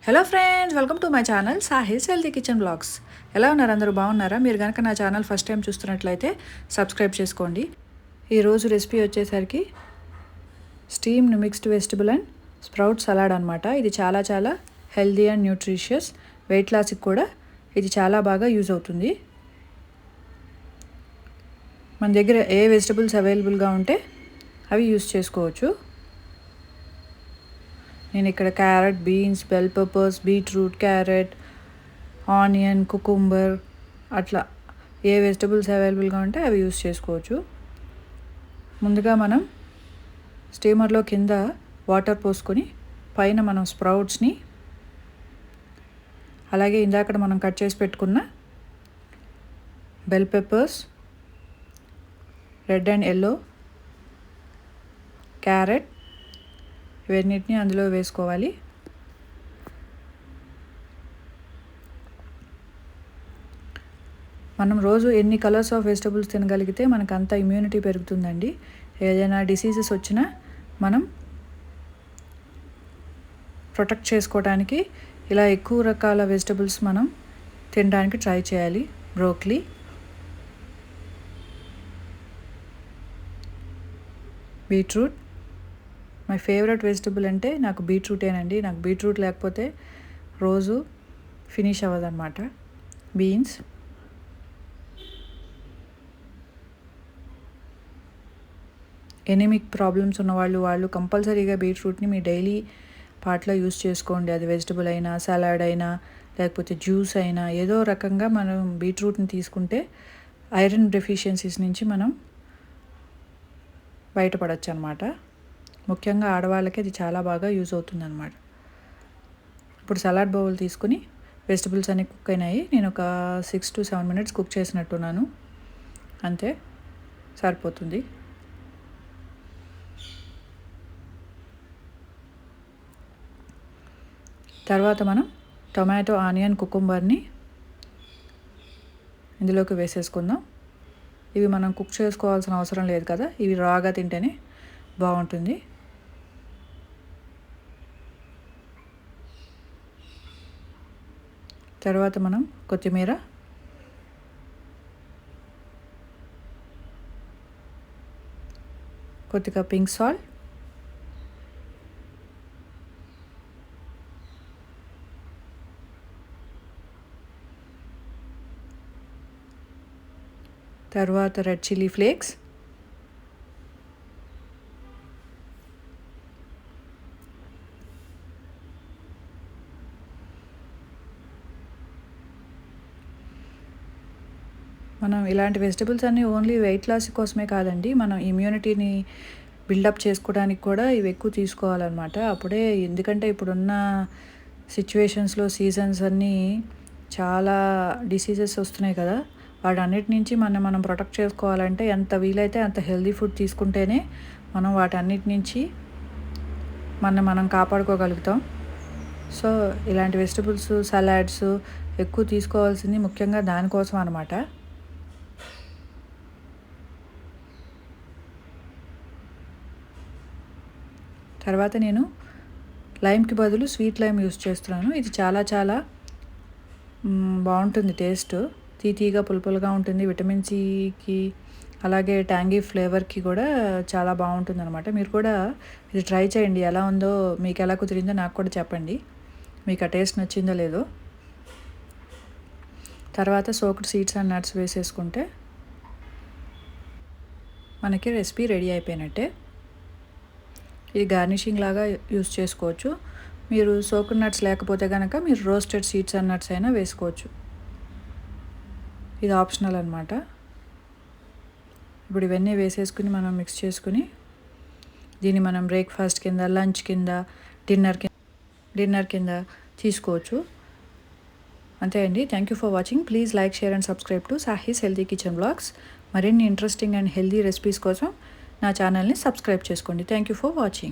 Hello friends, welcome to my channel Sahis healthy kitchen blogs. ఎలా ఉన్నారు? అందరూ బాగున్నారా? మీరు కనుక నా ఛానల్ ఫస్ట్ టైం చూస్తున్నట్లయితే సబ్స్క్రైబ్ చేసుకోండి. ఈరోజు రెసిపీ వచ్చేసరికి steamed mixed vegetable and sprout salad అనమాట. ఇది చాలా చాలా హెల్తీ అండ్ న్యూట్రిషియస్. వెయిట్ లాస్కి కూడా ఇది చాలా బాగా యూజ్ అవుతుంది. మన దగ్గర ఏ వెజిటబుల్స్ అవైలబుల్గా ఉంటే అవి యూజ్ చేసుకోవచ్చు. నేను ఇక్కడ carrot, beans, bell peppers, beetroot, carrot, onion, cucumber అట్లా ఏ వెజిటబుల్స్ అవైలబుల్గా ఉంటే అవి యూస్ చేసుకోవచ్చు. ముందుగా మనం స్టీమర్లో కింద వాటర్ పోసుకొని పైన మనం స్ప్రౌట్స్ని, అలాగే ఇందాక మనం కట్ చేసి పెట్టుకున్న bell peppers, red and yellow, carrot ఇవన్నిటిని అందులో వేసుకోవాలి. మనం రోజు ఎన్ని కలర్స్ ఆఫ్ వెజిటబుల్స్ తినగలిగితే మనకు అంత ఇమ్యూనిటీ పెరుగుతుందండి. ఏదైనా డిసీజెస్ వచ్చినా మనం ప్రొటెక్ట్ చేసుకోవడానికి ఇలా ఎక్కువ రకాల వెజిటబుల్స్ మనం తినడానికి ట్రై చేయాలి. Broccoli, beetroot, my favourite vegetable అంటే నాకు బీట్రూటేనండి. నాకు బీట్రూట్ లేకపోతే రోజు ఫినిష్ అవ్వదన్నమాట. బీన్స్, ఎనిమిక్ ప్రాబ్లమ్స్ ఉన్నవాళ్ళు కంపల్సరీగా బీట్రూట్ని మీ డైలీ పార్ట్లో యూస్ చేసుకోండి. అది వెజిటబుల్ అయినా, సలాడ్ అయినా, లేకపోతే జ్యూస్ అయినా, ఏదో రకంగా మనం బీట్రూట్ని తీసుకుంటే ఐరన్ డెఫిషియన్సీస్ నుంచి మనం బయటపడవచ్చు అన్నమాట. ముఖ్యంగా ఆడవాళ్ళకి అది చాలా బాగా యూజ్ అవుతుంది అన్నమాట. ఇప్పుడు సలాడ్ బౌల్ తీసుకుని వెజిటబుల్స్ అన్నీ కుక్ అయినాయి. నేను ఒక 6 to 7 minutes కుక్ చేసినట్టున్నాను, అంతే సరిపోతుంది. తర్వాత మనం టొమాటో, ఆనియన్, కుకుంబర్ని ఇందులోకి వేసేసుకుందాం. ఇవి మనం కుక్ చేసుకోవాల్సిన అవసరం లేదు కదా, ఇవి రాగా తింటేనే బాగుంటుంది. తర్వాత మనం కొత్తిమీర, కొద్దిగా పింక్ సాల్ట్, తర్వాత రెడ్ చిల్లీ ఫ్లేక్స్, మనం ఇలాంటి వెజిటబుల్స్ అన్నీ ఓన్లీ వెయిట్ లాస్ కోసమే కాదండి, మనం ఇమ్యూనిటీని బిల్డప్ చేసుకోవడానికి కూడా ఇవి ఎక్కువ తీసుకోవాలన్నమాట. అప్పుడే, ఎందుకంటే ఇప్పుడున్న సిచ్యువేషన్స్లో సీజన్స్ అన్నీ చాలా డిసీజెస్ వస్తున్నాయి కదా, వాటన్నిటి నుంచి మనం ప్రొటెక్ట్ చేసుకోవాలంటే ఎంత వీలైతే అంత హెల్దీ ఫుడ్ తీసుకుంటేనే మనం వాటన్నిటి నుంచి మనం కాపాడుకోగలుగుతాం. సో ఇలాంటి వెజిటబుల్స్, సలాడ్స్ ఎక్కువ తీసుకోవాల్సింది ముఖ్యంగా దానికోసం అన్నమాట. తర్వాత నేను లైమ్కి బదులు స్వీట్ లైమ్ యూస్ చేస్తున్నాను. ఇది చాలా చాలా బాగుంటుంది. టేస్ట్ తీతీగా, పులుపులుగా ఉంటుంది. విటమిన్ సికి అలాగే ట్యాంగీ ఫ్లేవర్కి కూడా చాలా బాగుంటుంది అనమాట. మీరు కూడా ఇది ట్రై చేయండి. ఎలా ఉందో, మీకు ఎలా కుదిరిందో నాకు కూడా చెప్పండి, మీకు ఆ టేస్ట్ నచ్చిందో లేదో. తర్వాత సోక్డ్ సీడ్స్ అండ్ నట్స్ వేసేసుకుంటే మనకి రెసిపీ రెడీ అయిపోయినట్టే. ఇది గార్నిషింగ్ లాగా యూస్ చేసుకోవచ్చు. మీరు సోక్డ్ నట్స్ లేకపోతే కనుక మీరు రోస్టెడ్ సీడ్స్ అండ్ నట్స్ అయినా వేసుకోవచ్చు. ఇది ఆప్షనల్ అనమాట. ఇప్పుడు ఇవన్నీ వేసేసుకుని మనం మిక్స్ చేసుకుని దీన్ని మనం బ్రేక్ఫాస్ట్ కింద, లంచ్ కింద, డిన్నర్ కింద తీసుకోవచ్చు. అంతే అండి. Thank you for watching. Please like, share and subscribe to Sahis healthy kitchen blogs. మరిన్ని ఇంట్రెస్టింగ్ అండ్ హెల్తీ రెసిపీస్ కోసం నా ఛానల్ని సబ్స్క్రైబ్ చేసుకోండి. Thank you for watching.